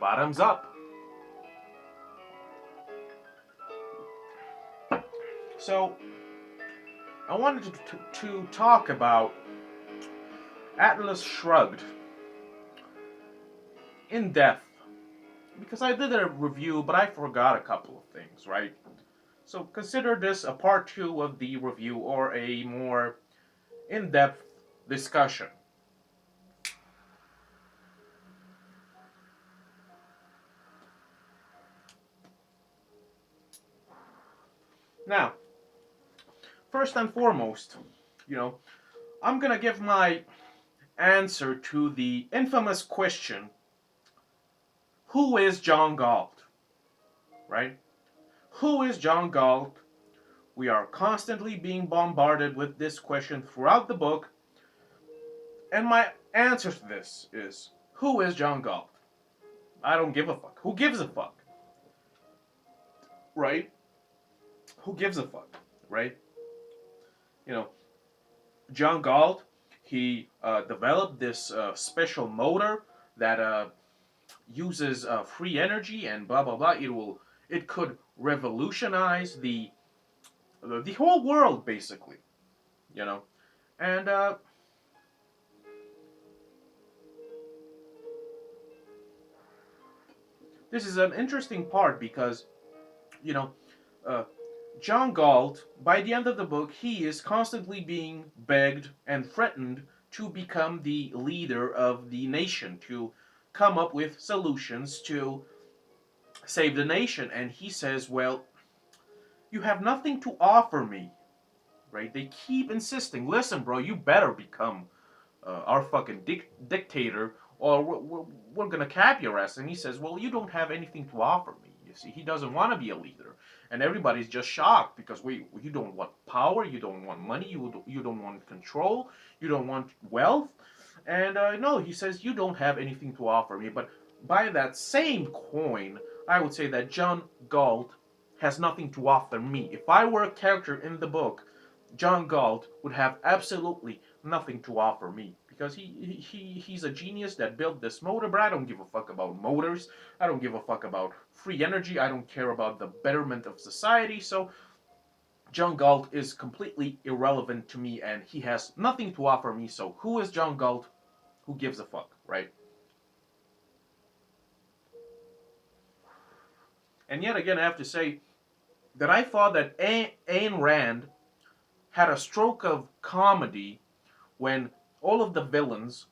Bottoms up. So, I wanted to talk about Atlas Shrugged in depth because I did a review, but I forgot a couple of things, right? So, consider this a part two of the review or a more in depth discussion. Now, first and foremost, you know, I'm gonna give my answer to the infamous question, who is John Galt? Right? Who is John Galt? We are constantly being bombarded with this question throughout the book, and my answer to this is, who is John Galt? I don't give a fuck. Who gives a fuck? Right? Who gives a fuck? Right? You know, John Galt, he developed this special motor that uses free energy and blah blah blah. It could revolutionize the whole world basically, you know. And this is an interesting part because you know uh, John Galt, by the end of the book, he is constantly being begged and threatened to become the leader of the nation, to come up with solutions to save the nation. And he says, well, you have nothing to offer me, right? They keep insisting, listen, bro, you better become our fucking dictator, or we're gonna cap your ass. And he says, well, you don't have anything to offer me. You see, he doesn't want to be a leader, and everybody's just shocked because you don't want power, you don't want money, you don't want control, you don't want wealth, and no, he says you don't have anything to offer me. But by that same coin, I would say that John Galt has nothing to offer me. If I were a character in the book, John Galt would have absolutely nothing to offer me because he's a genius that built this motor. But I don't give a fuck about motors. I don't give a fuck about free energy. I don't care about the betterment of society. So John Galt is completely irrelevant to me, and he has nothing to offer me. So who is John Galt? Who gives a fuck, right? And yet again, I have to say that I thought that Ayn Rand had a stroke of comedy when all of the villains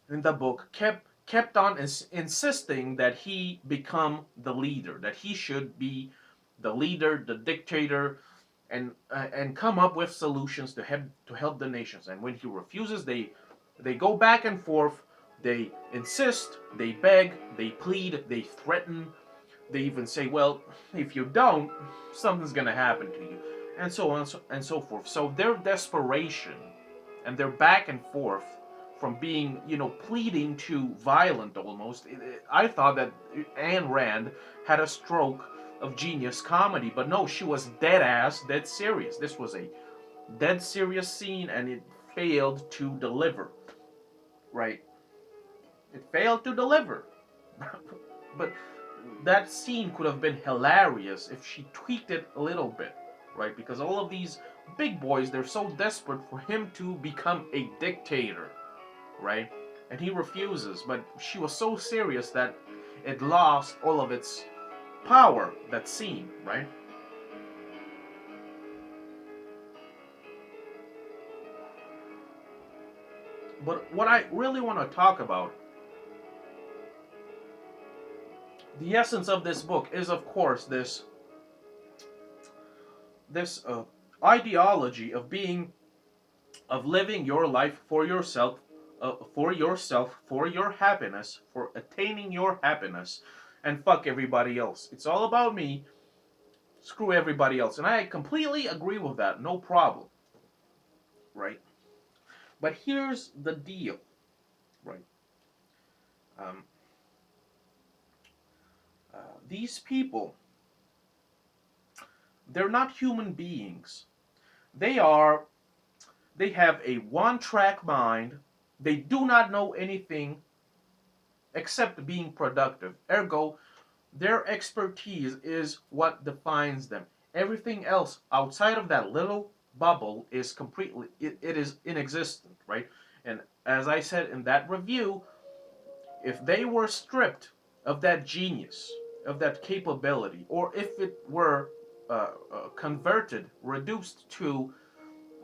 in the book kept on insisting that he become the leader, that he should be the leader, the dictator, and come up with solutions to help the nations. And when he refuses, they go back and forth. They insist, they beg, they plead, they threaten. They even say, "Well, if you don't, something's gonna happen to you," and so on and so forth. So their desperation and their back and forth from being, pleading to violent almost. I thought that Ayn Rand had a stroke of genius comedy, but no, she was dead ass, dead serious. This was a dead serious scene, and it failed to deliver. Right? It failed to deliver. But that scene could have been hilarious if she tweaked it a little bit, right? Because all of these big boys, they're so desperate for him to become a dictator, right? And he refuses, but she was so serious that it lost all of its power, that scene, right? But what I really want to talk about, the essence of this book is, of course, this ideology of living your life for your happiness, for attaining your happiness, and fuck everybody else. It's all about me. Screw everybody else, and I completely agree with that. No problem, right? But here's the deal, right? Um, these people, they're not human beings. They are. They have a one-track mind. They do not know anything except being productive. Ergo, their expertise is what defines them. Everything else outside of that little bubble is completely, it is inexistent, right? And as I said in that review, if they were stripped of that genius, of that capability, or if it were converted, reduced to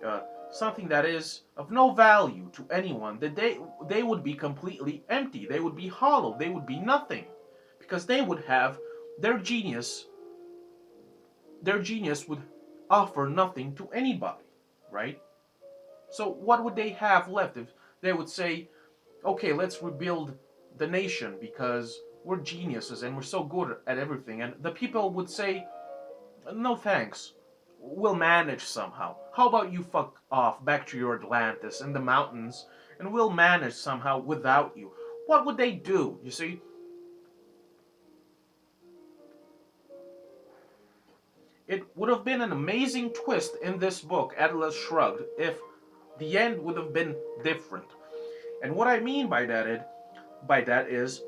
uh, something that is of no value to anyone, that they would be completely empty. They would be hollow. They would be nothing, because they would have their genius. Their genius would offer nothing to anybody, right? So what would they have left if they would say, "Okay, let's rebuild the nation because we're geniuses and we're so good at everything," and the people would say, "No thanks. We'll manage somehow. How about you fuck off back to your Atlantis in the mountains and we'll manage somehow without you?" What would they do? You see, it would have been an amazing twist in this book, Atlas Shrugged, if the end would have been different. And what I mean by that is,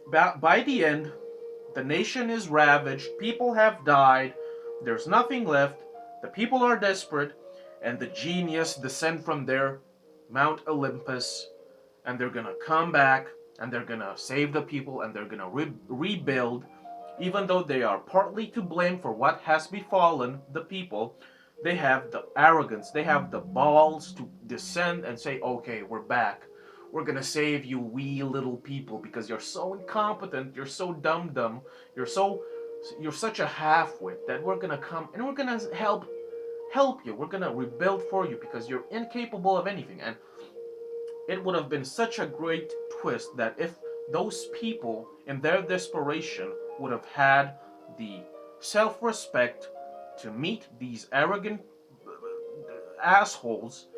by the end, the nation is ravaged, people have died, there's nothing left, the people are desperate, and the genius descend from their Mount Olympus, and they're gonna come back, and they're gonna save the people, and they're gonna rebuild, even though they are partly to blame for what has befallen the people. They have the arrogance, they have the balls to descend and say, "Okay, we're back. We're gonna save you, wee little people, because you're so incompetent, you're so dumb, you're so you're such a half-wit that we're gonna come and we're gonna help you. We're gonna rebuild for you because you're incapable of anything." And it would have been such a great twist that if those people, in their desperation, would have had the self respect to meet these arrogant assholes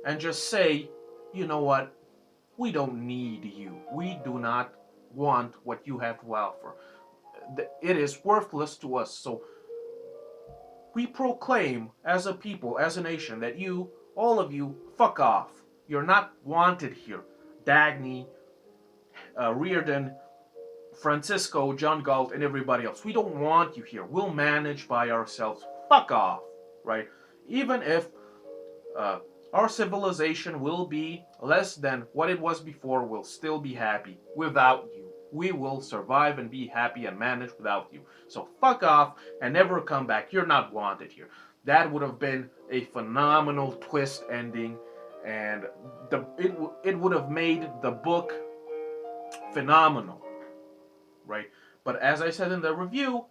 and just say, "You know what? We don't need you. We do not want what you have to offer. It is worthless to us. So we proclaim as a people, as a nation, that you, all of you, fuck off. You're not wanted here." Dagny, Reardon, Francisco, John Galt, and everybody else. "We don't want you here. We'll manage by ourselves. Fuck off," right? Even if uh, our civilization will be less than what it was before, we'll still be happy without you. We will survive and be happy and manage without you. So fuck off and never come back. You're not wanted here. That would have been a phenomenal twist ending, and it would have made the book phenomenal, right? But as I said in the review,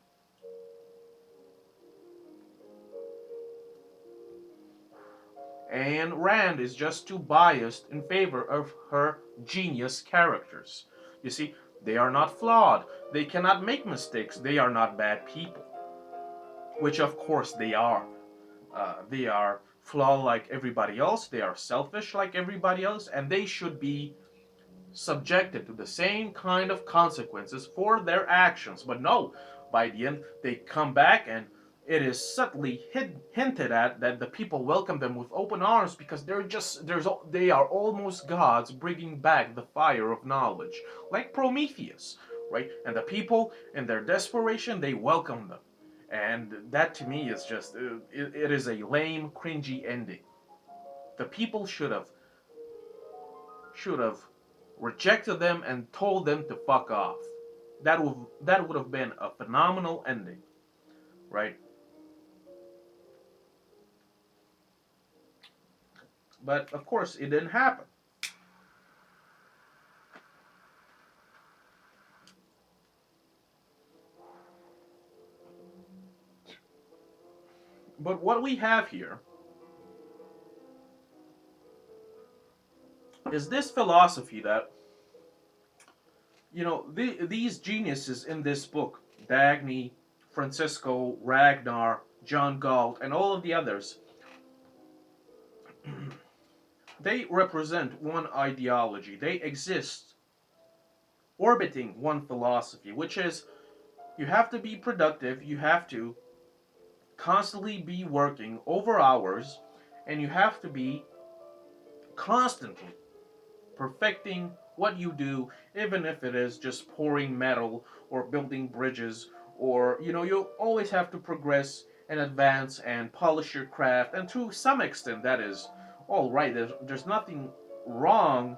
Ayn Rand is just too biased in favor of her genius characters. You see, they are not flawed. They cannot make mistakes. They are not bad people, which of course they are. They are flawed like everybody else. They are selfish like everybody else, and they should be subjected to the same kind of consequences for their actions. But no, by the end, they come back and it is subtly hinted at that the people welcome them with open arms because they are almost gods bringing back the fire of knowledge, like Prometheus, right? And the people, in their desperation, they welcome them, and that to me is just it is a lame, cringy ending. The people should have rejected them and told them to fuck off. That would have been a phenomenal ending, right? But of course, it didn't happen. But what we have here is this philosophy that these geniuses in this book, Dagny, Francisco, Ragnar, John Galt, and all of the others, they represent one ideology. They exist orbiting one philosophy, which is you have to be productive, you have to constantly be working over hours, and you have to be constantly perfecting what you do, even if it is just pouring metal or building bridges, or you always have to progress and advance and polish your craft, and to some extent that is all right. There's nothing wrong,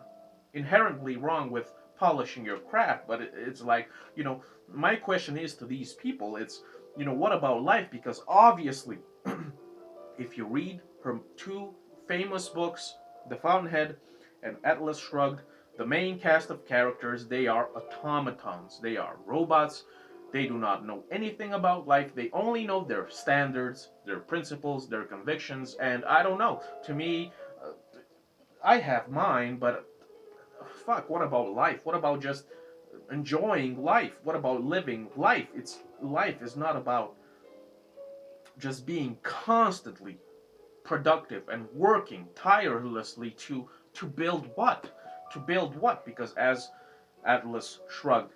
inherently wrong with polishing your craft, but it's like, my question is to these people, it's, what about life? Because obviously, if you read her two famous books, The Fountainhead and Atlas Shrugged, the main cast of characters, they are automatons. They are robots. They do not know anything about life. They only know their standards, their principles, their convictions, and I don't know. To me, I have mine, but fuck, what about life? What about just enjoying life? What about living life? It's life is not about just being constantly productive and working tirelessly to build what? To build what? Because as Atlas Shrugged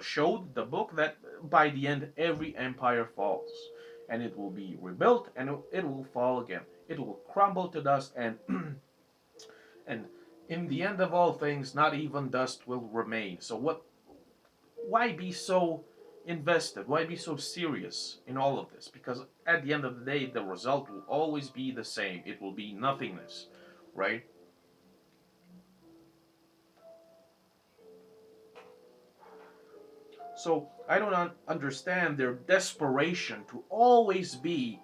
showed the book, that by the end every empire falls, and it will be rebuilt, and it will fall again. It will crumble to dust, and and in the end of all things, not even dust will remain. So what? Why be so invested? Why be so serious in all of this? Because at the end of the day, the result will always be the same. It will be nothingness, right? So I don't understand their desperation to always be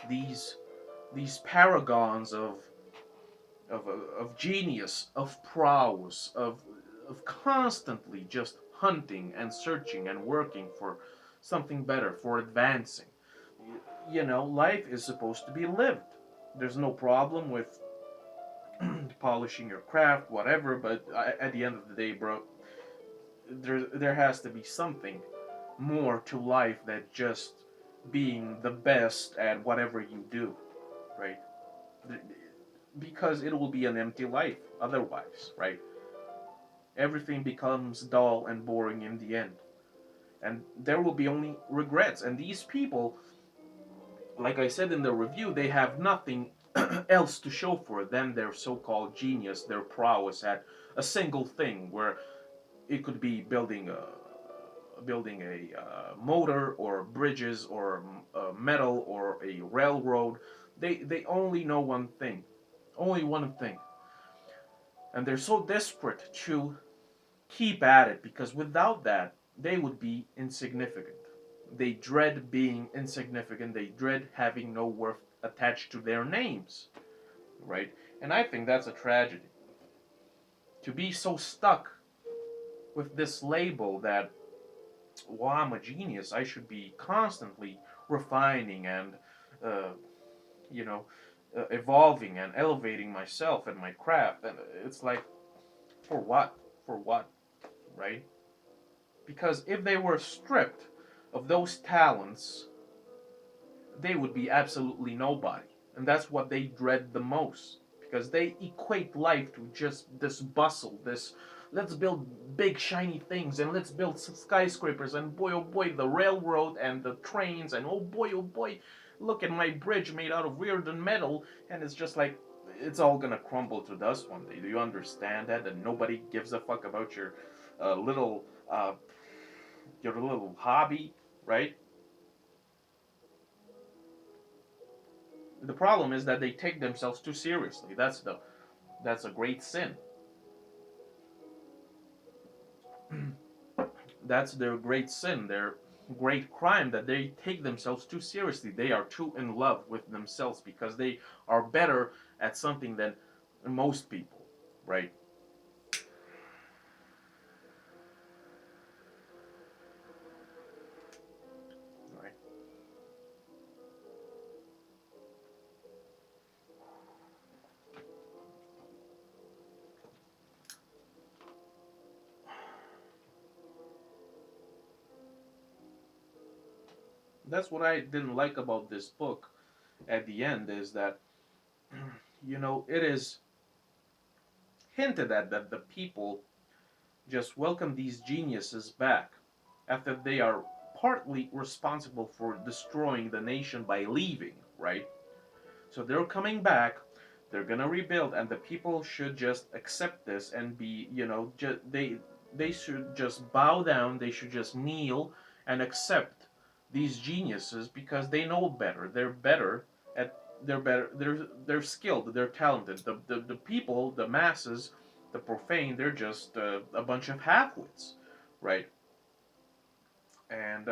these these paragons of genius, of prowess, of constantly just hunting and searching and working for something better, for advancing. Life is supposed to be lived. There's no problem with polishing your craft, whatever, but at the end of the day, bro, there has to be something more to life than just being the best at whatever you do, right? Because it will be an empty life otherwise, right? Everything becomes dull and boring in the end. And there will be only regrets. And these people, like I said in the review, they have nothing else to show for it than their so-called genius, their prowess at a single thing, where it could be building a motor or bridges or metal or a railroad. They only know one thing, only one thing, and they're so desperate to keep at it because without that they would be insignificant. They dread being insignificant. They dread having no worth attached to their names, right? And I think that's a tragedy. To be so stuck with this label that, well, I'm a genius, I should be constantly refining and, uh, you know, evolving and elevating myself and my craft. And it's like, for what? For what? Right? Because if they were stripped of those talents, they would be absolutely nobody. And that's what they dread the most. Because they equate life to just this bustle, this let's build big shiny things and let's build skyscrapers and boy oh boy the railroad and the trains and oh boy look at my bridge made out of weird and metal, and it's just like it's all gonna crumble to dust one day. Do you understand that? And nobody gives a fuck about uh, little uh, your little hobby, right? The problem is that they take themselves too seriously. That's a great sin. That's their great sin, their great crime, that they take themselves too seriously. They are too in love with themselves because they are better at something than most people, right? Right. That's what I didn't like about this book at the end is that it is hinted at that the people just welcome these geniuses back after they are partly responsible for destroying the nation by leaving, right? So they're coming back They're gonna rebuild, and the people should just accept this and be, they should just bow down. They should just kneel and accept these geniuses because they know better. They're better at. They're better. They're skilled. They're talented. The people, the masses, the profane. They're just a bunch of halfwits, right? And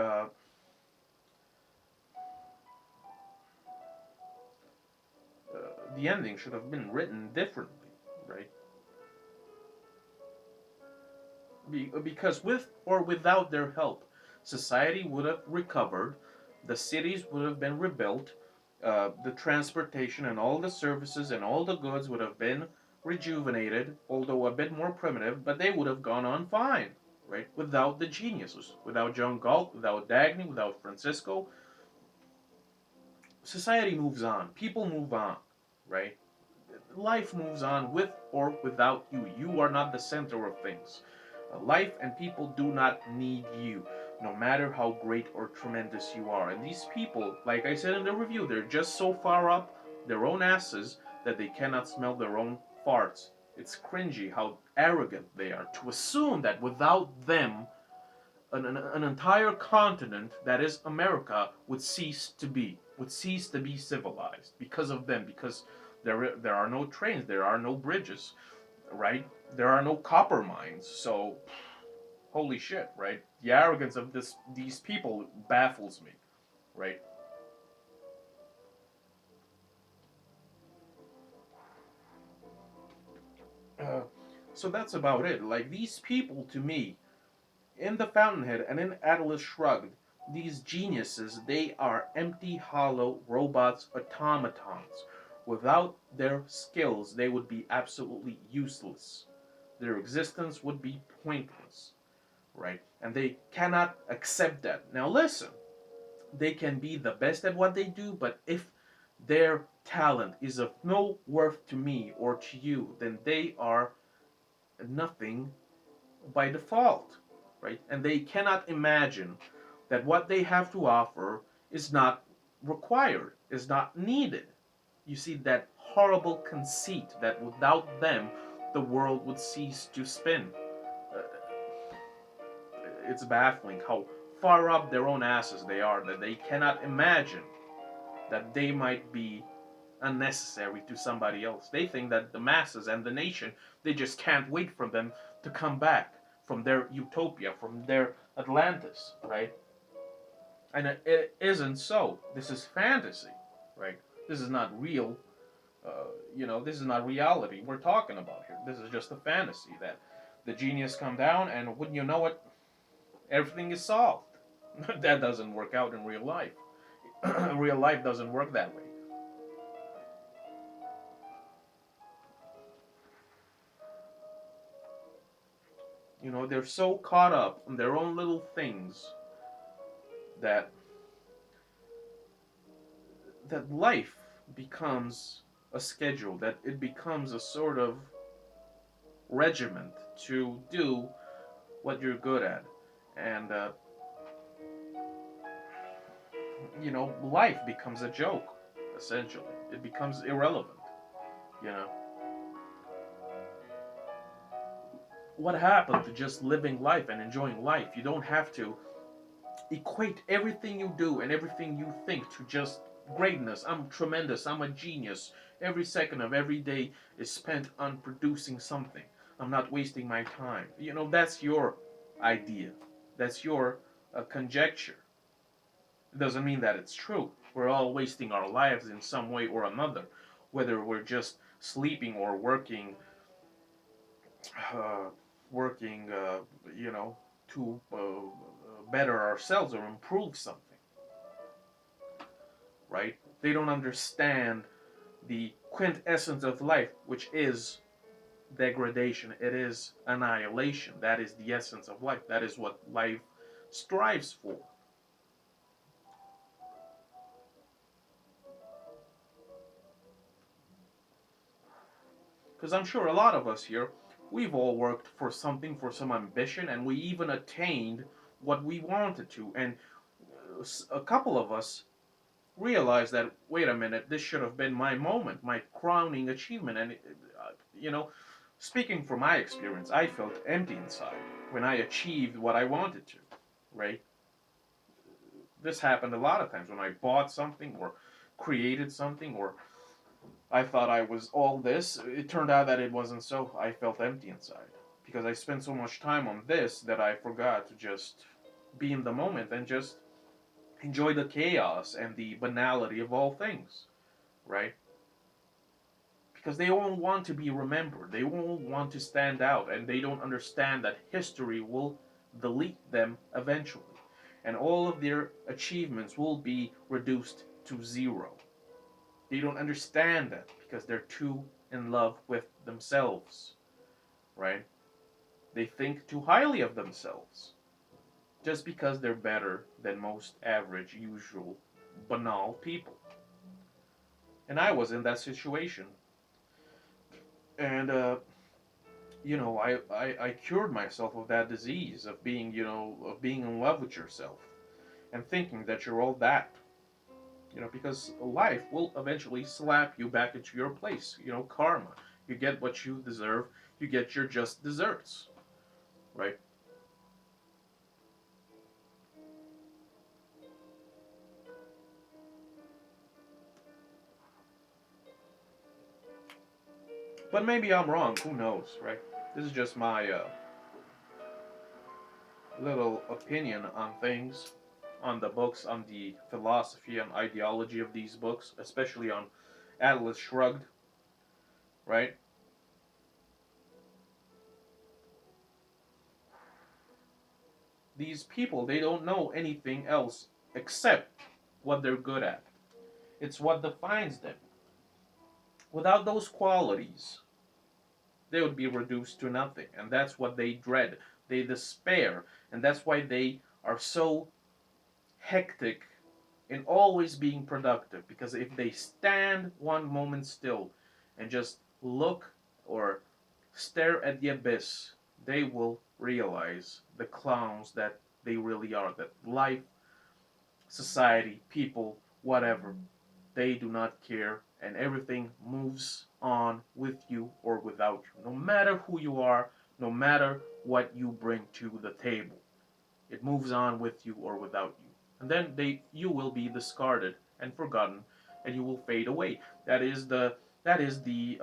the ending should have been written differently, right? Because with or without their help, society would have recovered, the cities would have been rebuilt, the transportation and all the services and all the goods would have been rejuvenated, although a bit more primitive, but they would have gone on fine, right? Without the geniuses, without John Galt, without Dagny, without Francisco, society moves on, people move on, right? Life moves on with or without you. You are not the center of things. Life and people do not need you, no matter how great or tremendous you are. And these people, like I said in the review, they're just so far up their own asses that they cannot smell their own farts. It's cringy how arrogant they are to assume that without them, an entire continent that is America would cease to be civilized because of them, because there are no trains, there are no bridges, right? There are no copper mines. So holy shit, right? The arrogance of these people baffles me, right? Uh, so that's about it. Like these people to me, in the Fountainhead and in Atlas Shrugged, these geniuses, they are empty, hollow robots, automatons. Without their skills, they would be absolutely useless. Their existence would be pointless, right? And they cannot accept that. Now, listen, they can be the best at what they do, but if their talent is of no worth to me or to you, then they are nothing by default, right? And they cannot imagine that what they have to offer is not required, is not needed. You see that horrible conceit that without them, the world would cease to spin. Uh, it's baffling how far up their own asses they are that they cannot imagine that they might be unnecessary to somebody else. They think that the masses and the nation, they just can't wait for them to come back from their utopia, from their Atlantis, right? And it isn't so. This is fantasy, right? This is not real. This is not reality we're talking about here. This is just a fantasy that the genius come down and wouldn't you know it, everything is solved. That doesn't work out in real life. Real life doesn't work that way. They're so caught up in their own little things that life becomes a schedule, that it becomes a sort of regiment to do what you're good at. And, life becomes a joke, essentially. It becomes irrelevant, you know. What happened to just living life and enjoying life? You don't have to equate everything you do and everything you think to just greatness. I'm tremendous. I'm a genius. Every second of every day is spent on producing something. I'm not wasting my time. That's your idea. That's your conjecture. It doesn't mean that it's true. We're all wasting our lives in some way or another, whether we're just sleeping or uh, working, to better ourselves or improve something, right? They don't understand the quintessence of life, which is degradation. It is annihilation. That is the essence of life. That is what life strives for. Because I'm sure a lot of us here, we've all worked for something, for some ambition, and we even attained what we wanted to. And a couple of us, realize that, wait a minute, this should have been my moment, my crowning achievement. And, you know, speaking from my experience, I felt empty inside when I achieved what I wanted to, right? This happened a lot of times when I bought something or created something or I thought I was all this. It turned out that it wasn't so. I felt empty inside because I spent so much time on this that I forgot to just be in the moment and just enjoy the chaos and the banality of all things, right? Because they all want to be remembered. They all want to stand out, and they don't understand that history will delete them eventually. And all of their achievements will be reduced to zero. They don't understand that because they're too in love with themselves, right? They think too highly of themselves just because they're better than most average, usual, banal people. And I was in that situation. And I cured myself of that disease of being, of being in love with yourself and thinking that you're all that. Because life will eventually slap you back into your place. Karma. You get what you deserve. You get your just desserts, right? But maybe I'm wrong. Who knows, right? This is just my little opinion on things, on the books, on the philosophy and ideology of these books, especially on Atlas Shrugged, right? These people, they don't know anything else except what they're good at. It's what defines them. Without those qualities, they would be reduced to nothing. And that's what they dread. They despair. And that's why they are so hectic in always being productive. Because if they stand one moment still and just look or stare at the abyss, they will realize the clowns that they really are. That life, society, people, whatever, they do not care, and everything moves on with you or without you. No matter who you are, no matter what you bring to the table, it moves on with you or without you. And then you will be discarded and forgotten, and you will fade away. That is the that is the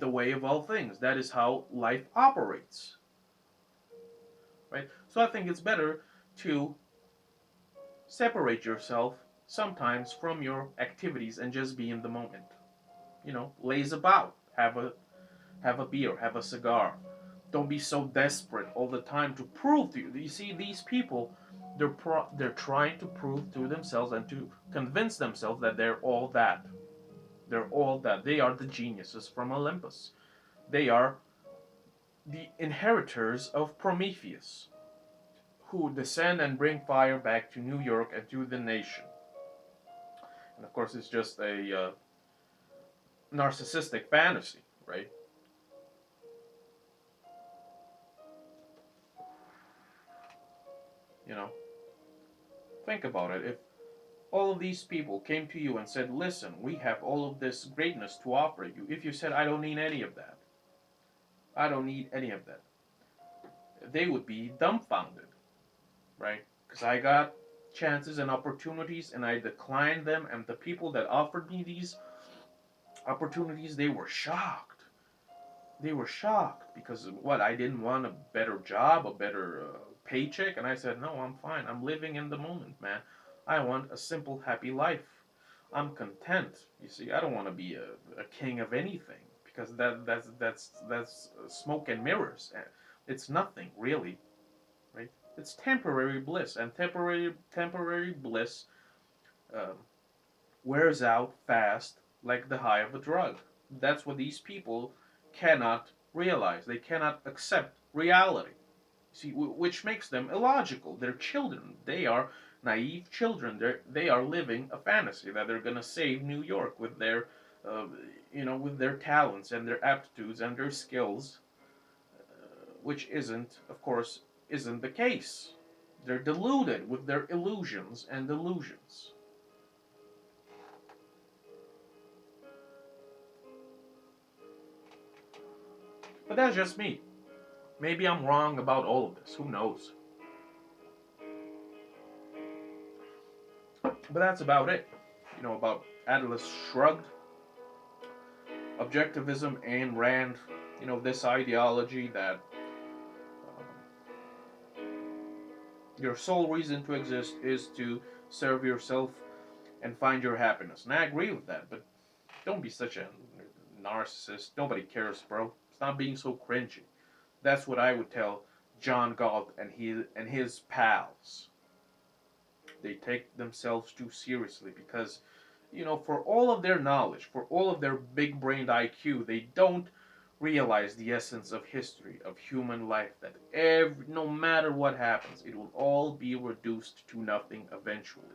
way of all things. That is how life operates, right? So I think it's better to separate yourself sometimes from your activities and just be in the moment. Laze about, have a beer, have a cigar. Don't be so desperate all the time to prove to you. You see, these people, they're trying to prove to themselves and to convince themselves that they're all that. They're all that. They are the geniuses from Olympus. They are the inheritors of Prometheus, who descend and bring fire back to New York and to the nation. And of course, it's just a narcissistic fantasy, right? You know, think about it. If all of these people came to you and said, listen, we have all of this greatness to offer you, if you said, I don't need any of that, I don't need any of that, they would be dumbfounded, right? Because I got chances and opportunities and I declined them, and the people that offered me these opportunities, they were shocked. They were shocked because what, I didn't want a better job, a better paycheck, and I said, no, I'm fine. I'm living in the moment, man. I want a simple, happy life. I'm content. You see, I don't want to be a king of anything because that's smoke and mirrors. It's nothing really, right? It's temporary bliss, and temporary bliss um, wears out fast like the high of a drug. That's what these people cannot realize. They cannot accept reality. See, which makes them illogical. They're children. They are naive children. They are living a fantasy that they're gonna save New York with their, uh, with their talents and their aptitudes and their skills, which isn't, of course, isn't the case. They're deluded with their illusions and delusions. But that's just me. Maybe I'm wrong about all of this. Who knows? But that's about it. About Atlas Shrugged, objectivism, and Rand. This ideology that your sole reason to exist is to serve yourself and find your happiness. And I agree with that, but don't be such a narcissist. Nobody cares, bro. Stop being so cringy. That's what I would tell John Galt and his pals. They take themselves too seriously because, for all of their knowledge, for all of their big brained IQ, they don't realize the essence of history, of human life, that no matter what happens, it will all be reduced to nothing eventually.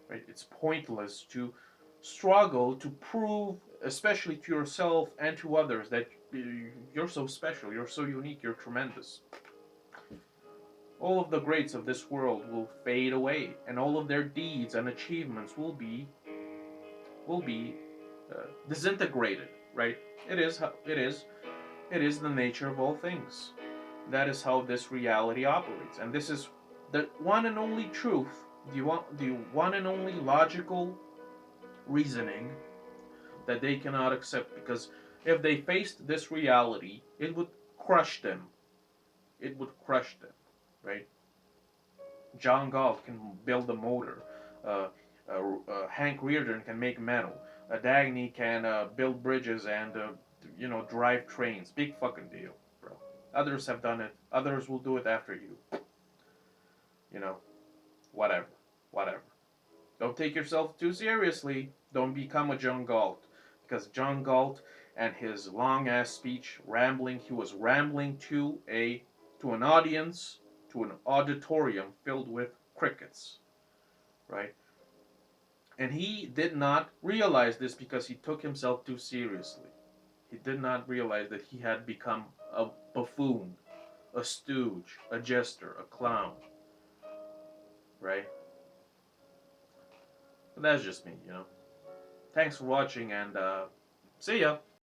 Right? It's pointless to struggle to prove, especially to yourself and to others, that you're so special, you're so unique, you're tremendous. All of the greats of this world will fade away, and all of their deeds and achievements will be disintegrated. Right? It is the nature of all things. That is how this reality operates, and this is the one and only truth, the one and only logical reasoning that they cannot accept. Because if they faced this reality, it would crush them. It would crush them. Right? John Galt can build a motor. Hank Reardon can make metal. Dagny can build bridges and drive trains. Big fucking deal, bro. Others have done it. Others will do it after you. You know, whatever, whatever. Don't take yourself too seriously. Don't become a John Galt, because John Galt and his long ass speech, rambling, he was rambling to an audience, to an auditorium filled with crickets, right? And he did not realize this because he took himself too seriously. He did not realize that he had become a buffoon, a stooge, a jester, a clown, right? But that's just me. Thanks for watching, and see ya.